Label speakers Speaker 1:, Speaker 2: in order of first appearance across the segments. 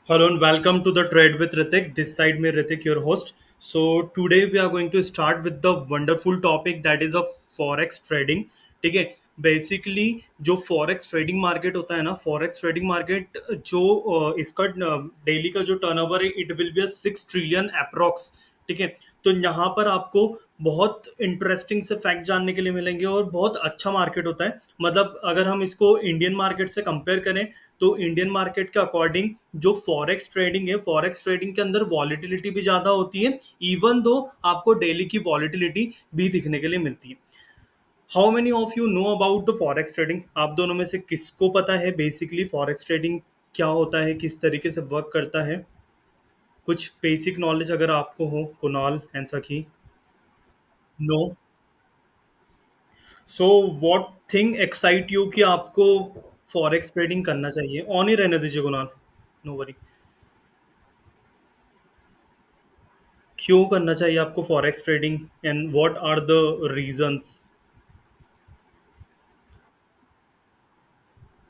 Speaker 1: Hello and welcome to the Trade with Ritik. This side me Ritik, your host. So today we are going to start with the wonderful topic that is of forex trading. ठीक है, basically जो forex trading market होता है ना, forex trading market जो इसका daily का जो टर्नओवर है it will be 6 trillion approx. ठीक है, तो यहाँ पर आपको बहुत इंटरेस्टिंग से फैक्ट जानने के लिए मिलेंगे और बहुत अच्छा मार्केट होता है. मतलब अगर हम इसको इंडियन मार्केट से कंपेयर करें तो इंडियन मार्केट के अकॉर्डिंग जो फॉरेक्स ट्रेडिंग है, फॉरेक्स ट्रेडिंग के अंदर वॉलिटिलिटी भी ज़्यादा होती है, इवन दो आपको डेली की वॉलिटिलिटी भी दिखने के लिए मिलती है. How many of you know about the forex trading? आप दोनों में से किसको पता है बेसिकली फॉरेक्स ट्रेडिंग क्या होता है, किस तरीके से वर्क करता है? कुछ बेसिक नॉलेज अगर आपको हो, Kunal and Sakhi. No. So what thing excite you कि आपको फॉरेक्स ट्रेडिंग करना चाहिए? ऑन ही रहने दीजिए कुणाल, नो वरी. क्यों करना चाहिए आपको forex trading and what are the reasons?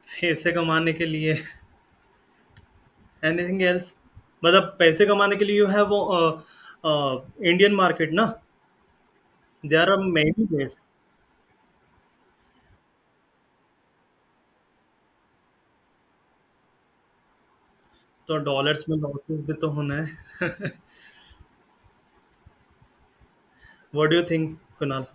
Speaker 1: पैसे कमाने के लिए? Anything else? मतलब पैसे कमाने के लिए यू हैव इंडियन मार्केट ना, देयर आर मेनी वेज. तो डॉलर्स में लॉसेस भी तो होना है. What do you think Kunal?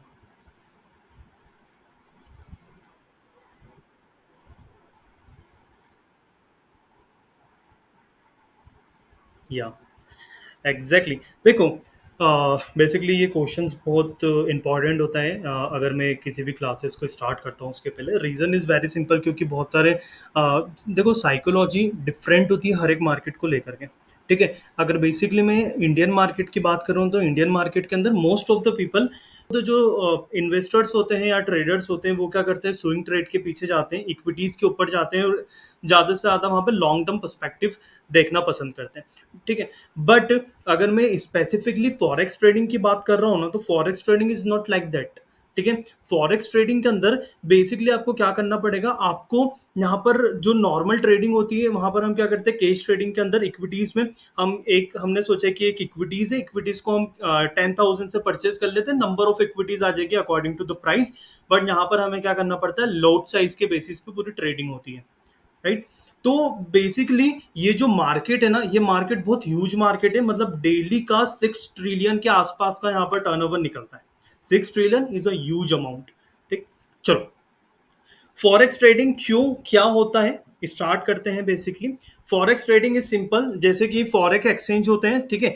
Speaker 1: या एग्जैक्टली exactly. देखो, बेसिकली ये क्वेश्चन बहुत इंपॉर्टेंट होता है. अगर मैं किसी भी क्लासेस को स्टार्ट करता हूँ उसके पहले रीज़न इज़ वेरी सिंपल, क्योंकि बहुत सारे देखो साइकोलॉजी डिफरेंट होती है हर एक मार्केट को लेकर के. ठीक है, अगर बेसिकली मैं इंडियन मार्केट की बात करूँ तो इंडियन मार्केट के अंदर मोस्ट ऑफ द पीपल, तो जो इन्वेस्टर्स होते हैं या ट्रेडर्स होते हैं वो क्या करते हैं, स्विंग ट्रेड के पीछे जाते हैं, इक्विटीज़ के ऊपर जाते हैं और ज़्यादा से ज़्यादा वहाँ पे लॉन्ग टर्म पर्सपेक्टिव देखना पसंद करते हैं. ठीक है, बट अगर मैं स्पेसिफिकली फॉरेक्स ट्रेडिंग की बात कर रहा हूँ ना, तो forex trading is not like that. ठीक है, फॉरेक्स ट्रेडिंग के अंदर बेसिकली आपको क्या करना पड़ेगा, आपको यहाँ पर जो नॉर्मल ट्रेडिंग होती है वहां पर हम क्या करते हैं, केस ट्रेडिंग के अंदर इक्विटीज में हमने सोचा कि एक इक्विटीज है, इक्विटीज को हम 10,000 से परचेज कर लेते हैं, नंबर ऑफ इक्विटीज आ जाएगी according to the price. But यहाँ पर हमें क्या करना पड़ता है, लोट साइज के बेसिस पे पूरी ट्रेडिंग होती है. राइट, तो बेसिकली ये जो मार्केट है ना, ये मार्केट बहुत ह्यूज मार्केट है. मतलब डेली का 6 ट्रिलियन के आसपास का यहाँ पर टर्नओवर निकलता है. 6 trillion is a huge amount. ठीक, चलो फॉरेक्स ट्रेडिंग क्यों, क्या होता है, स्टार्ट करते हैं. Basically forex trading is simple, जैसे कि फॉरेक्स एक्सचेंज होते हैं. ठीक है,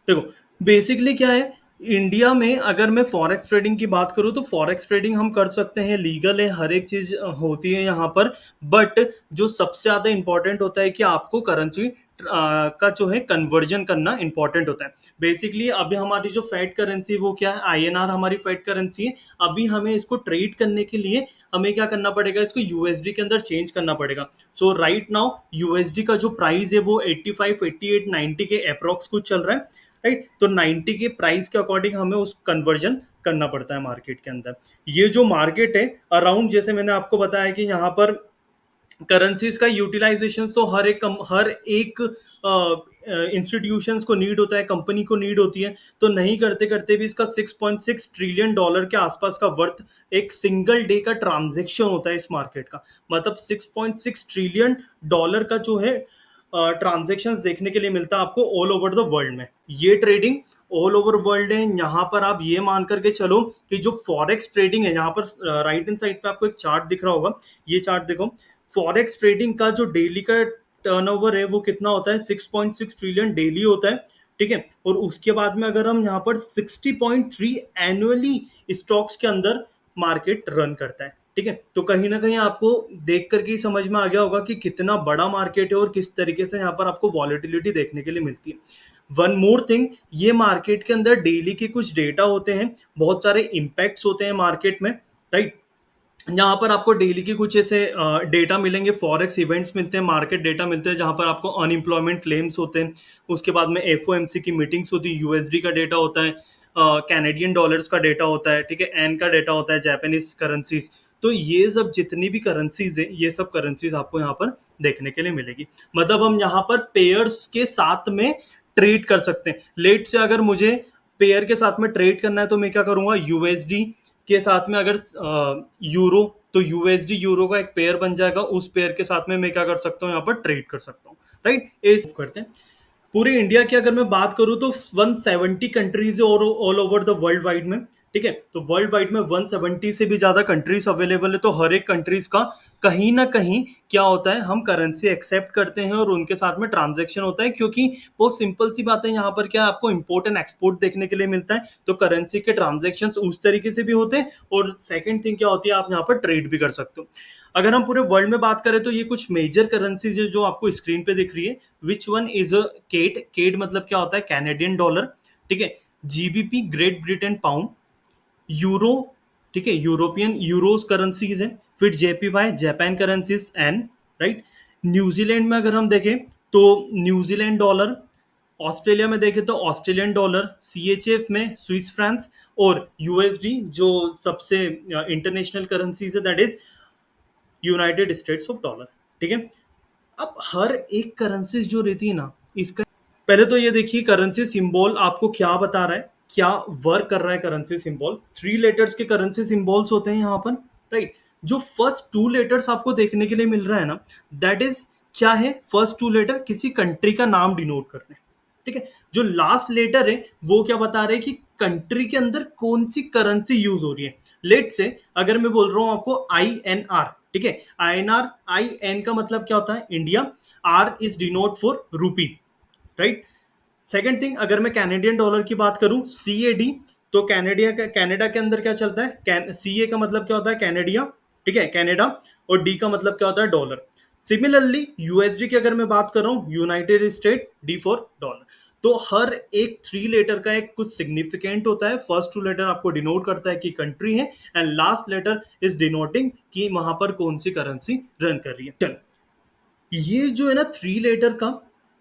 Speaker 1: देखो बेसिकली क्या है, इंडिया में अगर मैं फॉरेक्स ट्रेडिंग की बात करूं तो फॉरेक्स ट्रेडिंग हम कर सकते हैं, लीगल है, हर एक चीज होती है यहाँ पर. बट जो सबसे ज्यादा इंपॉर्टेंट होता है कि आपको करेंसी का जो है कन्वर्जन करना इंपॉर्टेंट होता है. बेसिकली अभी हमारी जो फेड करेंसी वो क्या है, आईएनआर हमारी फेड करेंसी है. अभी हमें इसको ट्रेड करने के लिए हमें क्या करना पड़ेगा, इसको यूएसडी के अंदर चेंज करना पड़ेगा. सो राइट नाउ यूएसडी का जो प्राइस है वो 85 88 90 के अप्रॉक्स कुछ चल रहा है. राइट, तो 90 के प्राइस के अकॉर्डिंग हमें उस कन्वर्जन करना पड़ता है मार्केट के अंदर. ये जो मार्केट है अराउंड, जैसे मैंने आपको बताया कि यहाँ पर करेंसीज का यूटिलाइजेशन तो हर एक इंस्टीट्यूशंस को नीड होता है, कंपनी को नीड होती है. तो नहीं करते करते भी इसका 6.6 ट्रिलियन डॉलर के आसपास का वर्थ एक सिंगल डे का ट्रांजेक्शन होता है इस मार्केट का. मतलब 6.6 ट्रिलियन डॉलर का जो है ट्रांजेक्शन्स देखने के लिए मिलता है आपको ऑल ओवर द वर्ल्ड में. ये ट्रेडिंग ऑल ओवर वर्ल्ड है. यहाँ पर आप ये मान करके चलो कि जो फॉरेक्स ट्रेडिंग है, यहाँ पर राइट हैंड साइड पे आपको एक चार्ट दिख रहा होगा, ये चार्ट देखो. फॉरेक्स ट्रेडिंग का जो डेली का टर्नओवर है वो कितना होता है, 6.6 ट्रिलियन डेली होता है. ठीक है, और उसके बाद में अगर हम यहाँ पर 60.3 एनुअली स्टॉक्स के अंदर मार्केट रन करता है. ठीक है, तो कहीं ना कहीं आपको देख करके ही समझ में आ गया होगा कि कितना बड़ा मार्केट है और किस तरीके से यहाँ पर आपको वॉलिटिलिटी देखने के लिए मिलती है. वन मोर थिंग, ये मार्केट के अंदर डेली के कुछ डेटा होते हैं, बहुत सारे इम्पैक्ट्स होते हैं मार्केट में. राइट, यहाँ पर आपको डेली की कुछ ऐसे डेटा मिलेंगे, फॉरेक्स इवेंट्स मिलते हैं, मार्केट डेटा मिलते हैं, जहाँ पर आपको अनएम्प्लॉयमेंट क्लेम्स होते हैं. उसके बाद में एफओएमसी की मीटिंग्स होती है, यूएसडी का डेटा होता है, कैनेडियन डॉलर्स का डेटा होता है. ठीक है, एन का डेटा होता है, जापानीज करेंसीज. तो ये सब जितनी भी करेंसीज है, ये सब करेंसीज आपको यहाँ पर देखने के लिए मिलेगी। मतलब हम यहाँ पर पेयर्स के साथ में ट्रेड कर सकते हैं। लेट से अगर मुझे पेयर के साथ में ट्रेड करना है तो मैं क्या करूंगा, यूएसडी के साथ में अगर यूरो, तो यूएसडी यूरो का एक पेयर बन जाएगा, उस पेयर के साथ में मैं क्या कर सकता हूँ, यहाँ पर ट्रेड कर सकता हूँ। राइट, ये करते हैं। पूरे इंडिया की अगर मैं बात करूं तो 170 कंट्रीज है और all over the world wide में। ठीक है, तो वर्ल्ड वाइड में 170 से भी ज्यादा कंट्रीज अवेलेबल है। तो हर एक कंट्रीज का कहीं ना कहीं क्या होता है, हम करेंसी एक्सेप्ट करते हैं और उनके साथ में ट्रांजेक्शन होता है, क्योंकि बहुत सिंपल सी बात है, यहाँ पर क्या आपको इंपोर्ट एंड एक्सपोर्ट देखने के लिए मिलता है, तो करेंसी के ट्रांजेक्शन उस तरीके से भी होते हैं। और सेकेंड थिंग क्या होती है, आप यहाँ पर ट्रेड भी कर सकते हो। अगर हम पूरे वर्ल्ड में बात करें तो ये कुछ मेजर करेंसीज है जो आपको स्क्रीन पे दिख रही है। Which one is a CAD, CAD मतलब क्या होता है, कैनेडियन डॉलर। ठीक है, GBP Great Britain pound, euro, ठीक है, यूरोपियन यूरोस करेंसीज है। फिर JPY Japan currencies yen, right. New Zealand में अगर हम देखें तो न्यूजीलैंड डॉलर, ऑस्ट्रेलिया में देखें तो ऑस्ट्रेलियन डॉलर, सीएचएफ में स्विस फ्रांस, और यूएसडी जो सबसे इंटरनेशनल करेंसीज है, that is United states of dollar. ठीक है, अब हर एक करेंसी जो रहती है ना, इसका पहले तो ये देखिए करेंसी सिंबल आपको क्या बता रहा है, क्या वर्क कर रहा है करेंसी सिंबल। 3 लेटर्स के करेंसी सिंबल्स होते हैं यहाँ पर, राइट। जो फर्स्ट 2 लेटर्स आपको देखने के लिए मिल रहा है ना, दैट इज क्या है, फर्स्ट 2 लेटर किसी कंट्री का नाम डिनोट कर रहे हैं। ठीक है, जो लास्ट लेटर है वो क्या बता रहे हैं कि कंट्री के अंदर कौन सी करेंसी यूज हो रही है। लेट से अगर मैं बोल रहा हूं आपको INR, ठीक है, INR, IN का मतलब क्या होता है, India, R is denote for रूपी, राइट। सेकेंड थिंग, अगर मैं कैनेडियन डॉलर की बात करूं, CAD, तो कनाडा के अंदर क्या चलता है, CA का मतलब क्या होता है, कैनेडिया, ठीक है, कनाडा, और D का मतलब क्या होता है, डॉलर। सिमिलरली यूएसडी की अगर मैं बात कर रहा हूं, United state, D for dollar. तो हर एक 3 लेटर का एक कुछ सिग्निफिकेंट होता है। फर्स्ट 2 लेटर आपको डिनोट करता है कि कंट्री है, and last letter is denoting कि वहां पर कौन सी करेंसी रन कर रही है। चल, ये जो है ना 3 लेटर का,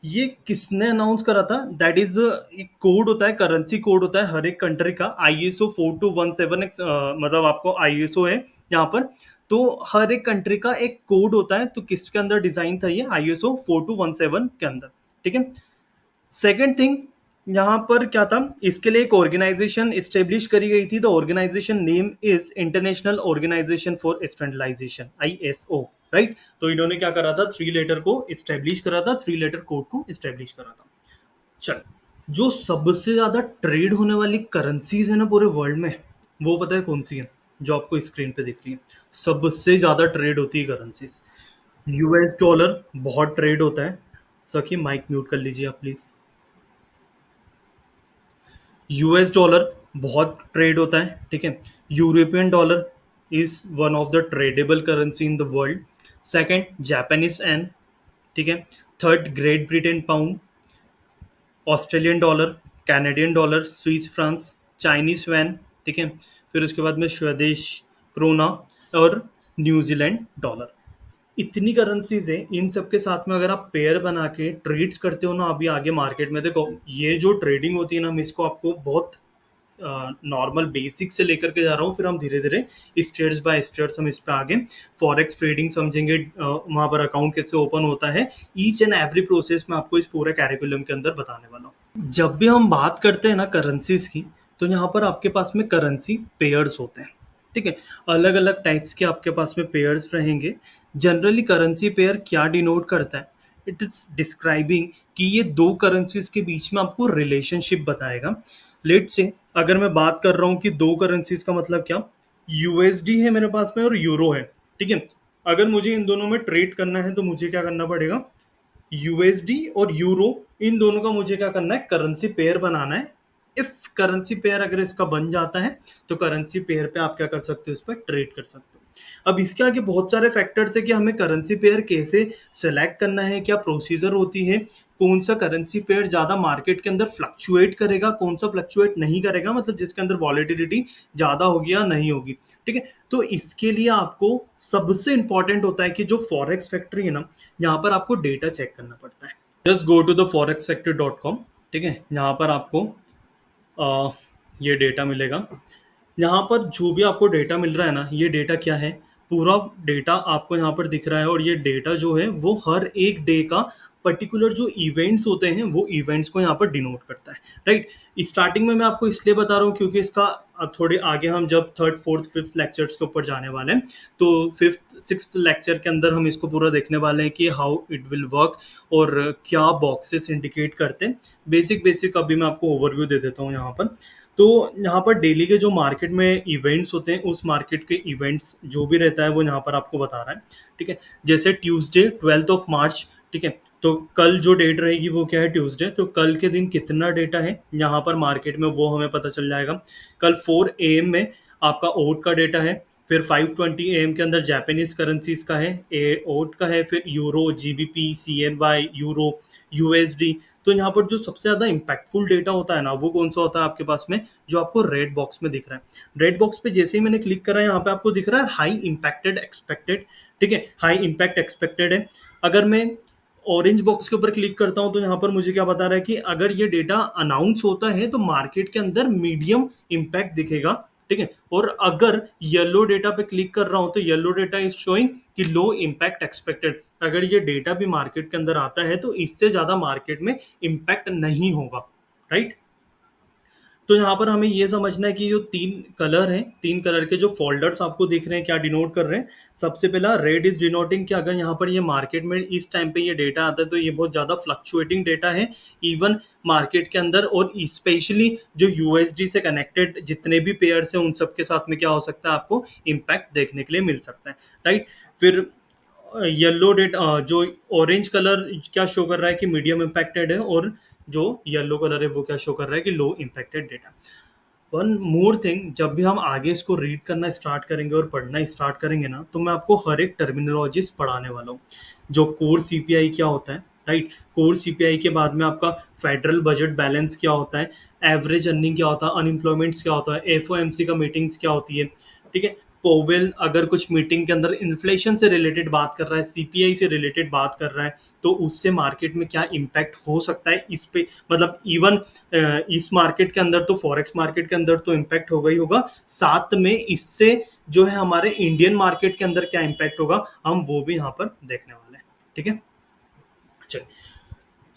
Speaker 1: ये किसने अनाउंस करा था, दैट इज एक कोड होता है, करेंसी कोड होता है हर एक कंट्री का, ISO 4217X, मतलब आपको ISO है यहाँ पर। तो हर एक कंट्री का एक कोड होता है, तो किसके अंदर डिजाइन था ये, ISO 4217 के अंदर। ठीक है, सेकेंड थिंग, यहाँ पर क्या था, इसके लिए एक ऑर्गेनाइजेशन इस्टेब्लिश करी गई थी। The organisation name is International Organisation for Standardisation, ISO, right. तो इन्होंने क्या करा था, 3 लेटर को इस्टेब्लिश करा था, 3 लेटर कोड को इस्टेब्लिश करा था। चल, जो सबसे ज्यादा ट्रेड होने वाली करेंसीज है ना पूरे वर्ल्ड में, वो पता है कौन सी है, जो आपको स्क्रीन पे दिख रही है। सबसे ज्यादा ट्रेड होती है करेंसीज, US डॉलर बहुत ट्रेड होता है। सखी माइक म्यूट कर लीजिए आप प्लीज। US डॉलर बहुत ट्रेड होता है, ठीक है। European dollar is one of the tradable currency in the world. Second Japanese yen, ठीक है। Third Great Britain pound, Australian dollar, Canadian dollar, Swiss francs, Chinese yuan, ठीक है। फिर उसके बाद में स्वदेश क्रोना और न्यूजीलैंड डॉलर। इतनी करेंसीज है, इन सब के साथ में अगर आप पेयर बना के ट्रेड्स करते हो ना, अभी आगे मार्केट में देखो, ये जो ट्रेडिंग होती है ना, मैं इसको आपको बहुत नॉर्मल बेसिक से लेकर के जा रहा हूँ, फिर हम धीरे धीरे स्टेट्स बाय स्टेट्स हम इस पे आगे फॉरेक्स ट्रेडिंग समझेंगे, वहाँ पर अकाउंट कैसे ओपन होता है, ईच एंड एवरी प्रोसेस मैं आपको इस पूरे कैरिकुलम के अंदर बताने वाला हूँ। जब भी हम बात करते हैं ना करेंसीज की, तो यहाँ पर आपके पास में करेंसी पेयर्स होते हैं, ठीक है। अलग अलग टाइप्स के आपके पास में पेयर्स रहेंगे। जनरली करेंसी पेयर क्या डिनोट करता है, इट इज डिस्क्राइबिंग कि ये दो करेंसीज के बीच में आपको रिलेशनशिप बताएगा। लेट से अगर मैं बात कर रहा हूँ कि दो करेंसीज का मतलब क्या, USD है मेरे पास में और यूरो है, ठीक है। अगर मुझे इन दोनों में ट्रेड करना है तो मुझे क्या करना पड़ेगा, USD और यूरो, इन दोनों का मुझे क्या करना है, करेंसी पेयर बनाना है। इफ करेंसी पेयर अगर इसका बन जाता है, तो करेंसी पेयर पे आप क्या कर सकते हो, इस पर ट्रेड कर सकते हो। अब इसके आगे बहुत सारे फैक्टर्स है कि हमें करेंसी पेयर कैसे सेलेक्ट करना है, क्या प्रोसीजर होती है, कौन सा करेंसी पेयर ज्यादा मार्केट के अंदर फ्लक्चुएट करेगा, कौन सा फ्लक्चुएट नहीं करेगा, मतलब जिसके अंदर वॉलेटिलिटी ज्यादा होगी या नहीं होगी, ठीक है। तो इसके लिए आपको सबसे इंपॉर्टेंट होता है कि जो फॉरेक्स फैक्ट्री है ना, यहाँ पर आपको डेटा चेक करना पड़ता है। Just go to the forexfactory.com, ठीक है। यहाँ पर आपको ये डेटा मिलेगा। यहाँ पर जो भी आपको डेटा मिल रहा है ना, ये डेटा क्या है, पूरा डेटा आपको यहाँ पर दिख रहा है, और ये डेटा जो है वो हर एक डे का पर्टिकुलर जो इवेंट्स होते हैं वो इवेंट्स को यहाँ पर डिनोट करता है, राइट। स्टार्टिंग में मैं आपको इसलिए बता रहा हूँ क्योंकि इसका थोड़े आगे हम जब थर्ड फोर्थ फिफ्थ लेक्चर्स के ऊपर जाने वाले हैं, तो फिफ्थ सिक्स्थ लेक्चर के अंदर हम इसको पूरा देखने वाले हैं कि हाउ इट विल वर्क और क्या बॉक्सेस इंडिकेट करते हैं। बेसिक बेसिक अभी मैं आपको ओवरव्यू दे देता हूँ यहाँ पर। तो यहाँ पर डेली के जो मार्केट में इवेंट्स होते हैं, उस मार्केट के इवेंट्स जो भी रहता है वो यहाँ पर आपको बता रहा है, ठीक है। जैसे ट्यूसडे 12 मार्च, ठीक है। तो कल जो डेट रहेगी वो क्या है, ट्यूसडे। तो कल के दिन कितना डेटा है यहाँ पर मार्केट में वो हमें पता चल जाएगा। कल 4 AM में आपका ओट का डेटा है, फिर 5:20 AM के अंदर जापानीज करेंसीज का है, ओट का है, फिर euro, GBP, CNY, euro, USD. तो यहाँ पर जो सबसे ज्यादा इम्पैक्टफुल डेटा होता है ना, वो कौन सा होता है आपके पास में, जो आपको रेड बॉक्स में दिख रहा है। रेड बॉक्स पे जैसे ही मैंने क्लिक करा, यहाँ पे आपको दिख रहा है हाई इम्पैक्टेड एक्सपेक्टेड, ठीक है, हाई इम्पैक्ट एक्सपेक्टेड है। अगर मैं ऑरेंज बॉक्स के ऊपर क्लिक करता हूं तो यहाँ पर मुझे क्या बता रहा है कि अगर ये डेटा अनाउंस होता है तो मार्केट के अंदर मीडियम इम्पैक्ट दिखेगा, ठीक है। और अगर येलो डेटा पे क्लिक कर रहा हूं तो येलो डेटा इज शोइंग कि लो इम्पैक्ट एक्सपेक्टेड। अगर ये डेटा भी मार्केट के अंदर आता है तो इससे ज्यादा मार्केट में इम्पैक्ट नहीं होगा, राइट। तो यहाँ पर हमें ये समझना है कि जो तीन कलर हैं, तीन कलर के जो फोल्डर्स आपको दिख रहे हैं, क्या डिनोट कर रहे हैं। सबसे पहला रेड इज डिनोटिंग कि अगर यहाँ पर ये मार्केट में इस टाइम पे ये डेटा आता है तो ये बहुत ज़्यादा फ्लक्चुएटिंग डेटा है इवन मार्केट के अंदर, और स्पेशली जो यूएसडी से कनेक्टेड जितने भी पेयर्स हैं उन सब के साथ में क्या हो सकता है, आपको इम्पैक्ट देखने के लिए मिल सकता है, राइट। फिर येलो डेट जो ऑरेंज कलर क्या शो कर रहा है कि मीडियम इम्पैक्टेड है, और जो येलो कलर है वो क्या शो कर रहा है कि low impacted data. One more thing, जब भी हम आगे इसको रीड करना स्टार्ट करेंगे और पढ़ना स्टार्ट करेंगे ना, तो मैं आपको हर एक टर्मिनोलॉजीज पढ़ाने वाला हूँ। जो कोर सीपीआई क्या होता है, राइट। कोर सीपीआई के बाद में आपका फेडरल बजट बैलेंस क्या होता है, एवरेज अर्निंग क्या होता है, अनएम्प्लॉयमेंट्स क्या होता है, एफओएमसी का मीटिंग्स क्या होती है, ठीक है। पोवेल अगर कुछ मीटिंग के अंदर इन्फ्लेशन से रिलेटेड बात कर रहा है, सीपीआई से रिलेटेड बात कर रहा है, तो उससे मार्केट में क्या इम्पैक्ट हो सकता है इस पे, मतलब इवन इस मार्केट के अंदर तो फॉरेक्स मार्केट के अंदर तो इम्पैक्ट होगा ही होगा, साथ में इससे जो है हमारे इंडियन मार्केट के अंदर क्या इम्पैक्ट होगा, हम वो भी यहाँ पर देखने वाले हैं, ठीक है। चलिए,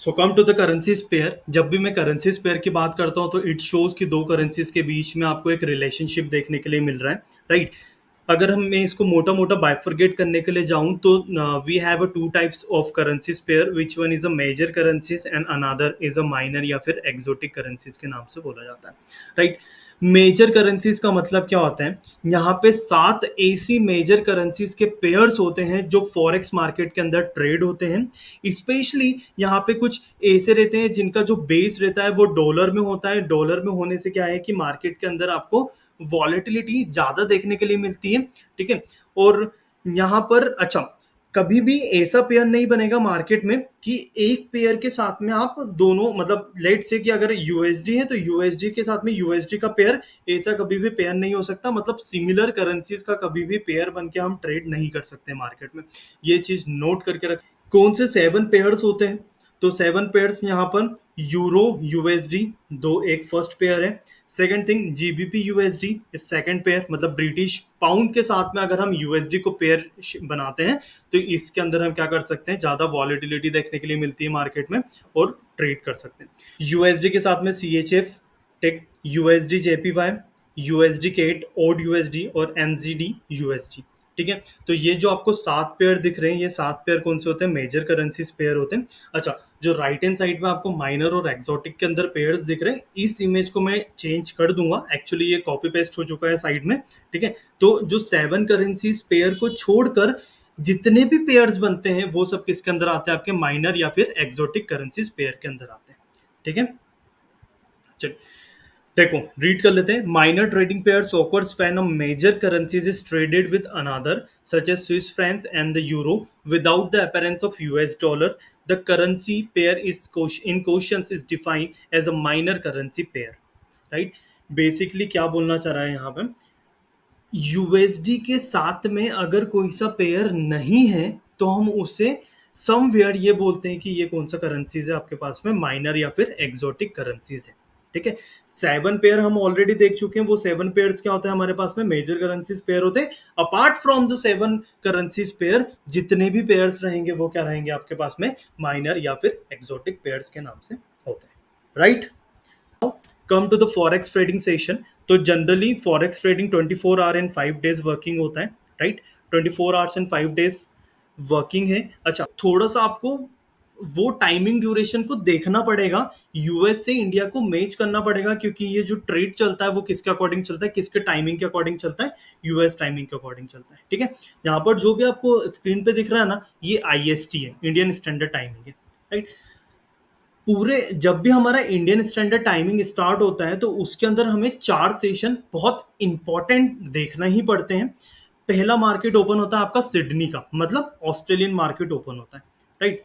Speaker 1: so come to the currencies pair. जब भी मैं करेंसीज पेयर की बात करता हूँ तो इट शोज कि दो करेंसीज के बीच में आपको एक रिलेशनशिप देखने के लिए मिल रहा है, राइट। अगर हम मैं इसको मोटा मोटा बाइफरगेट करने के लिए जाऊं तो we have a two types of currencies pair, which one is a major currencies and another is a minor या फिर एक्सोटिक करेंसीज के नाम से बोला जाता है, राइट। मेजर करेंसीज का मतलब क्या होता है, यहाँ पे 7 ऐसी मेजर करेंसीज के पेयर्स होते हैं जो फॉरेक्स मार्केट के अंदर ट्रेड होते हैं। स्पेशली यहाँ पे कुछ ऐसे रहते हैं जिनका जो बेस रहता है वो डॉलर में होता है। डॉलर में होने से क्या है कि मार्केट के अंदर आपको वॉलेटिलिटी ज्यादा देखने के लिए मिलती है, ठीक है। और यहाँ पर अच्छा, कभी भी ऐसा पेयर नहीं बनेगा मार्केट में कि एक पेयर के साथ में आप दोनों, मतलब लेट से कि अगर यूएसडी है तो यूएसडी के साथ में यूएसडी का पेयर, ऐसा कभी भी पेयर नहीं हो सकता। मतलब सिमिलर करेंसीज का कभी भी पेयर बन के हम ट्रेड नहीं कर सकते मार्केट में, ये चीज नोट करके रख। कौन से 7 पेयर्स होते हैं, तो 7 पेयर्स यहाँ पर यूरो यूएसडी दो, एक फर्स्ट पेयर है। Second thing GBP USD second pair, मतलब ब्रिटिश पाउंड के साथ में अगर हम यूएसडी को पेयर बनाते हैं तो इसके अंदर हम क्या कर सकते हैं, ज्यादा वॉलिटिलिटी देखने के लिए मिलती है मार्केट में और ट्रेड कर सकते हैं। यूएसडी के साथ में CHF, टेक, यूएसडी JPY, यूएसडी केट, ओड यूएसडी और एनजीडी यूएसडी, ठीक है। तो ये जो आपको 7 पेयर दिख रहे हैं, ये 7 पेयर कौन से होते हैं, मेजर करेंसीज पेयर होते हैं। अच्छा, जो राइट हैंड साइड में आपको माइनर और एक्सोटिक के अंदर पेयर्स दिख रहे हैं, इस इमेज को मैं चेंज कर दूंगा, एक्चुअली ये कॉपी पेस्ट हो चुका है साइड में, ठीक है। तो जो 7 करेंसीज पेयर को छोड़कर जितने भी पेयर्स बनते हैं वो सब किसके अंदर आते हैं, आपके माइनर या फिर एक्सोटिक करेंसीज पेयर के अंदर आते हैं, ठीक है। चलिए देखो, रीड कर लेते हैं। Minor trading pairs occurs when a major currencies is traded with another, such as Swiss francs and the euro, without the appearance of US dollar. The currency pair is in quotients is defined as a minor currency pair, right? Basically क्या बोलना चाह रहा है यहाँ पे, USD के साथ में अगर कोई सा पेयर नहीं है तो हम उसे समवेयर ये बोलते हैं कि ये कौन सा करेंसीज है आपके पास में, माइनर या फिर एक्सोटिक करेंसीज है, ठीक है। 7 पेयर हम ऑलरेडी देख चुके हैं, वो 7 पेयर्स क्या होता है हमारे पास में, मेजर करेंसीज पेयर होते हैं। Apart from the 7 currencies pair जितने भी पेयर्स रहेंगे वो क्या रहेंगे आपके पास में, माइनर या फिर एक्सोटिक पेयर्स के नाम से होते हैं, right. Come to the forex trading session. तो generally forex trading 24 hour and 5 days working होता है, right. 24 hours and 5 days working है। अच्छा, थोड़ा सा आपको वो टाइमिंग ड्यूरेशन को देखना पड़ेगा, यूएस से इंडिया को मैच करना पड़ेगा, क्योंकि ये जो ट्रेड चलता है वो किसके अकॉर्डिंग चलता है, किसके टाइमिंग के अकॉर्डिंग चलता है, यूएस टाइमिंग के अकॉर्डिंग चलता है, ठीक है। यहाँ पर जो भी आपको स्क्रीन पे दिख रहा है ना, ये आईएसटी है, इंडियन स्टैंडर्ड टाइमिंग है, राइट। पूरे जब भी हमारा इंडियन स्टैंडर्ड टाइमिंग स्टार्ट होता है तो उसके अंदर हमें 4 सेशन बहुत इंपॉर्टेंट देखना ही पड़ते हैं। पहला मार्केट ओपन होता है आपका सिडनी का, मतलब ऑस्ट्रेलियन मार्केट ओपन होता है, राइट।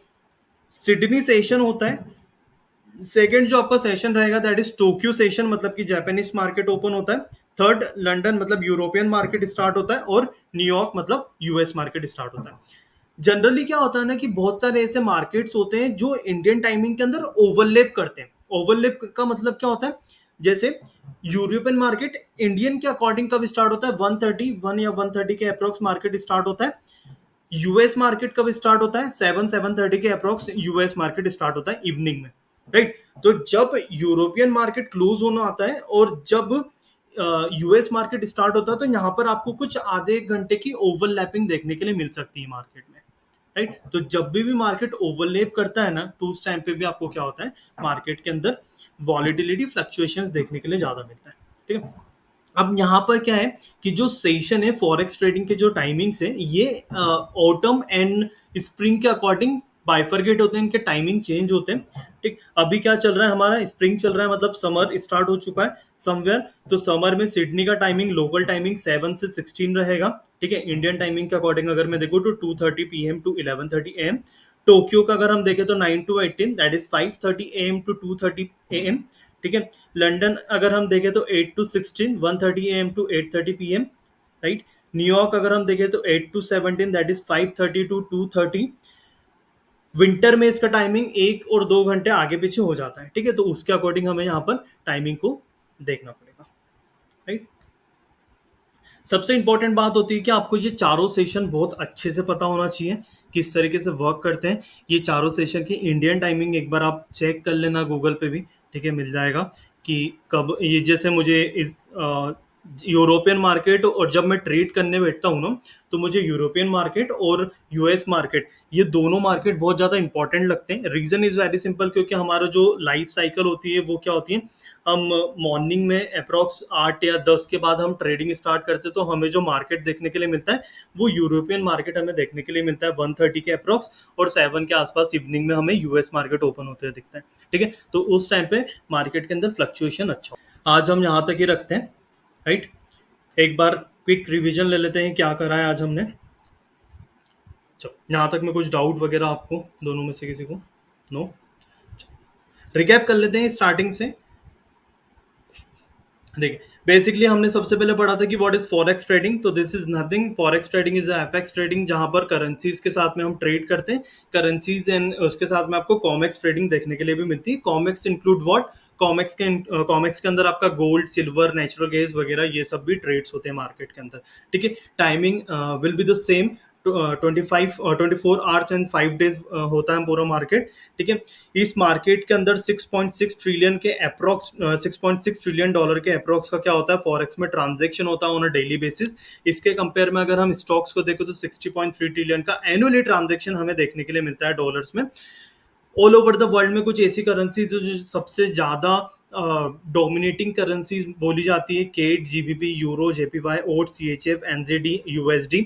Speaker 1: सिडनी सेशन होता है। सेकंड जो आपका सेशन रहेगा दैट इज टोक्यो सेशन, मतलब कि जापानीज मार्केट ओपन होता है। थर्ड लंदन मतलब यूरोपियन मार्केट स्टार्ट होता है, और न्यूयॉर्क मतलब यूएस मार्केट स्टार्ट होता है। जनरली क्या होता है ना कि बहुत सारे ऐसे मार्केट्स होते हैं जो इंडियन टाइमिंग के अंदर ओवरलैप करते हैं। ओवरलैप का मतलब क्या होता है, जैसे यूरोपियन मार्केट इंडियन के अकॉर्डिंग कब स्टार्ट होता है, 1:31 या 1:30 के अप्रोक्स मार्केट स्टार्ट होता है। यूएस मार्केट कब स्टार्ट होता है, 7-7:30 के अप्रोक्स यूएस मार्केट स्टार्ट होता है इवनिंग में, राइट। तो जब यूरोपियन मार्केट क्लोज होना आता है और जब यूएस मार्केट स्टार्ट होता है, तो यहाँ पर आपको कुछ आधे एक घंटे की ओवरलैपिंग देखने के लिए मिल सकती है मार्केट में, राइट। तो जब भी मार्केट ओवरलैप करता है ना, तो उस टाइम पे भी आपको क्या होता है, मार्केट के अंदर वॉलिटिलिटी फ्लक्चुएशंस देखने के लिए ज्यादा मिलता है, ठीक है। अब यहाँ पर क्या है कि जो सेशन है फॉरेक्स ट्रेडिंग के जो टाइमिंग्स है, ये ऑटम एंड स्प्रिंग के अकॉर्डिंग बाइफरगेट होते हैं, इनके टाइमिंग चेंज होते हैं, ठीक। अभी क्या चल रहा है, हमारा स्प्रिंग चल रहा है, मतलब समर स्टार्ट हो चुका है समवेयर। तो समर में सिडनी का टाइमिंग, लोकल टाइमिंग 7 से 16 रहेगा, ठीक है। इंडियन टाइमिंग के अकॉर्डिंग अगर मैं देखूँ तो 2:30 PM टू 11:30 AM। टोक्यो का अगर हम देखें तो 9 to 18, that is 5:30 AM to 2:30 AM, ठीक है। लंदन अगर हम देखें तो 8 to 16, 1:30 AM टू 8:30 PM, राइट। न्यूयॉर्क अगर हम देखें तो 8 to 17, that is 5:30 to 2:30। Winter में इसका टाइमिंग 1 और 2 घंटे आगे पीछे हो जाता है, ठीक है। तो उसके अकॉर्डिंग हमें यहाँ पर टाइमिंग को देखना पड़ेगा, राइट। सबसे इंपॉर्टेंट बात होती है कि आपको ये चारों सेशन बहुत अच्छे से पता होना चाहिए, किस तरीके से वर्क करते हैं ये चारों सेशन की इंडियन टाइमिंग। एक बार आप चेक कर लेना गूगल पे भी, ठीक है, मिल जाएगा कि कब ये, जैसे मुझे इस यूरोपियन मार्केट, और जब मैं ट्रेड करने बैठता हूँ ना, तो मुझे यूरोपियन मार्केट और यूएस मार्केट, ये दोनों मार्केट बहुत ज़्यादा इंपॉर्टेंट लगते हैं। रीज़न इज़ वेरी सिंपल, क्योंकि हमारा जो लाइफ साइकिल होती है वो क्या होती है, हम मॉर्निंग में अप्रॉक्स 8 या 10 के बाद हम ट्रेडिंग स्टार्ट करते हैं, तो हमें जो मार्केट देखने के लिए मिलता है वो यूरोपियन मार्केट हमें देखने के लिए मिलता है 1:30 के अप्रॉक्स, और 7 के आसपास इवनिंग में हमें यूएस मार्केट ओपन होते हुए दिखता है, ठीक है। तो उस टाइम पे मार्केट के अंदर फ्लक्चुएशन अच्छा हो। आज हम यहाँ तक ही रखते हैं, राइट। एक बार क्विक रिवीजन ले लेते हैं क्या करा है आज हमने। चलो, यहाँ तक में कुछ डाउट वगैरह आपको दोनों में से किसी को? नो। रिकैप कर लेते हैं स्टार्टिंग से। देखिए, बेसिकली हमने सबसे पहले पढ़ा था कि व्हाट इज फॉरेक्स ट्रेडिंग। तो this is nothing, forex trading is FX trading, जहां पर करेंसीज के साथ में हम ट्रेड करते हैं, करेंसीज एंड उसके साथ में आपको कॉमेक्स ट्रेडिंग देखने के लिए भी मिलती है। कॉमेक्स इंक्लूड व्हाट, कॉमेक्स के अंदर आपका गोल्ड, सिल्वर, नेचुरल गैस वगैरह ये सब भी ट्रेड्स होते हैं मार्केट के अंदर, ठीक है। Timing will be the same, 24 hours and 5 days होता है पूरा मार्केट, ठीक है। इस मार्केट के अंदर 6.6 ट्रिलियन डॉलर के अप्रोक्स का क्या होता है, फॉरेक्स में ट्रांजेक्शन होता है ऑन अ डेली बेसिस। इसके कंपेयर में अगर हम स्टॉक्स को देखें तो 60.3 ट्रिलियन का एनुअली ट्रांजेक्शन हमें देखने के लिए मिलता है डॉलर्स में। ऑल ओवर द वर्ल्ड में कुछ ऐसी करेंसी जो सबसे ज्यादा डोमिनेटिंग करेंसी बोली जाती है, केट, जीबीपी, यूरो, जेपीवाई, ओट, सीएचएफ, एनजेडी, यूएसडी,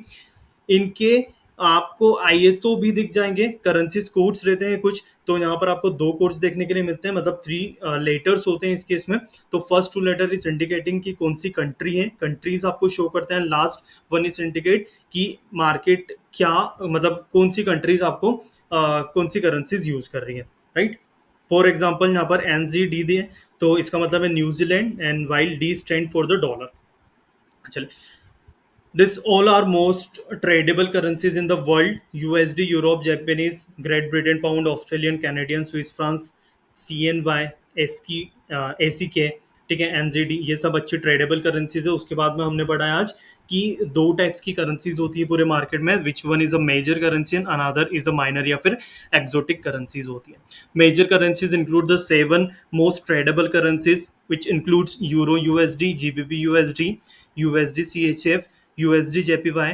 Speaker 1: इनके आपको आईएसओ भी दिख जाएंगे। करेंसी कोड्स रहते हैं कुछ, तो यहाँ पर आपको 2 कोड्स देखने के लिए मिलते हैं, मतलब 3 लेटर्स होते हैं इस केस में। तो फर्स्ट 2 लेटर इज इंडिकेटिंग कि कौन सी कंट्री है, कंट्रीज आपको शो करते हैं। लास्ट 1 इज इंडिकेट कि मार्केट क्या, मतलब कौन सी कंट्रीज आपको कौन सी करेंसीज यूज कर रही है, राइट। फॉर एग्जाम्पल यहाँ पर एनजी डी दिए, तो इसका मतलब है New Zealand, and while D stand for the dollar. चलिए, this all are most tradable currencies in the world: USD, Europe, Japanese, Great Britain, Pound, Australian, Canadian, Swiss francs, CNY, SQ, ACK, ठीक है, NZD, ये सब अच्छी tradable currencies है। उसके बाद में हमने पढ़ा है आज कि दो टाइप्स की करेंसीज होती है पूरे मार्केट में, which one is a major currency and another is a minor या फिर एक्सोटिक करेंसीज होती है। Major currencies include the 7 most tradeable currencies which includes euro USD, GBP USD, USD CHF, USD JPY,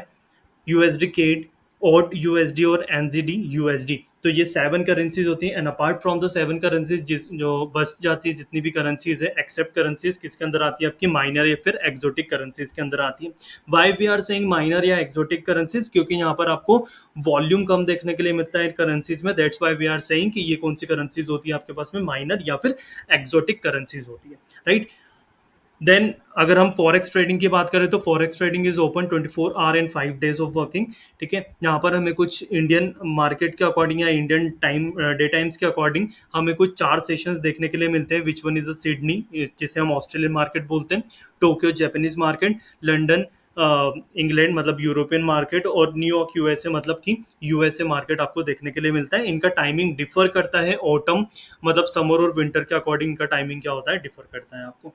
Speaker 1: USD CAD, और USD और एनजीडी USD. तो ये 7 currencies होती हैं। And apart from the 7 currencies जो बच जाती है, जितनी भी करेंसीज है एक्सेप्ट करेंसीज, किसके अंदर आती है आपकी माइनर या फिर एक्सोटिक करेंसीज के अंदर आती है। Why we are saying minor या एक्सोटिक करेंसीज, क्योंकि यहाँ पर आपको वॉल्यूम कम देखने के लिए मिलता है करेंसीज में। That's why we are saying कि ये कौन सी करेंसीज होती है आपके पास में, माइनर या फिर एक्सोटिक करेंसीज होती है, राइट। देन अगर हम फॉरेक्स ट्रेडिंग की बात करें तो forex trading is open 24 hour and 5 days of working, ठीक है। यहाँ पर हमें कुछ इंडियन मार्केट के अकॉर्डिंग या इंडियन टाइम डे टाइम्स के अकॉर्डिंग हमें कुछ 4 सेशंस देखने के लिए मिलते हैं, विच वन इज सिडनी, जिसे हम ऑस्ट्रेलियन मार्केट बोलते हैं, Tokyo Japanese market, London England मतलब यूरोपियन मार्केट, और न्यूयॉर्क यूएसए मतलब कि यूएसए मार्केट आपको देखने के लिए मिलता है। इनका टाइमिंग डिफर करता है, ऑटम मतलब समर और विंटर के अकॉर्डिंग इनका टाइमिंग क्या होता है, डिफर करता है आपको,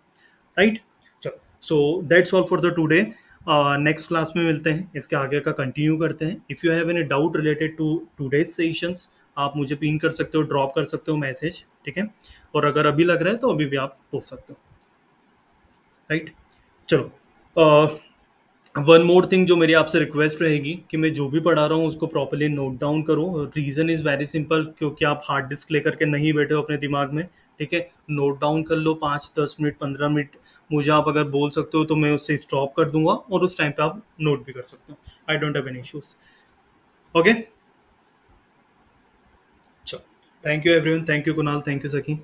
Speaker 1: राइट। चलो, so that's all for the today. Next class में मिलते हैं, इसके आगे का कंटिन्यू करते हैं। If you have any doubt related to today's sessions, आप मुझे पिन कर सकते हो, ड्रॉप कर सकते हो मैसेज, ठीक है। और अगर अभी लग रहा है तो अभी भी आप पूछ सकते हो, राइट। चलो, वन मोर थिंग जो मेरी आपसे रिक्वेस्ट रहेगी कि मैं जो भी पढ़ा रहा हूँ उसको प्रॉपरली नोट डाउन करो। रीज़न इज़ वेरी सिंपल, क्योंकि आप हार्ड डिस्क लेकर के नहीं बैठे हो अपने दिमाग में, ठीक है। नोट डाउन कर लो, 5 10 मिनट 15 मिनट मुझे आप अगर बोल सकते हो तो मैं उससे स्टॉप कर दूंगा और उस टाइम पे आप नोट भी कर सकते हो। I don't have any issues. Okay, चलो, thank you everyone, thank you Kunal, thank you सकी।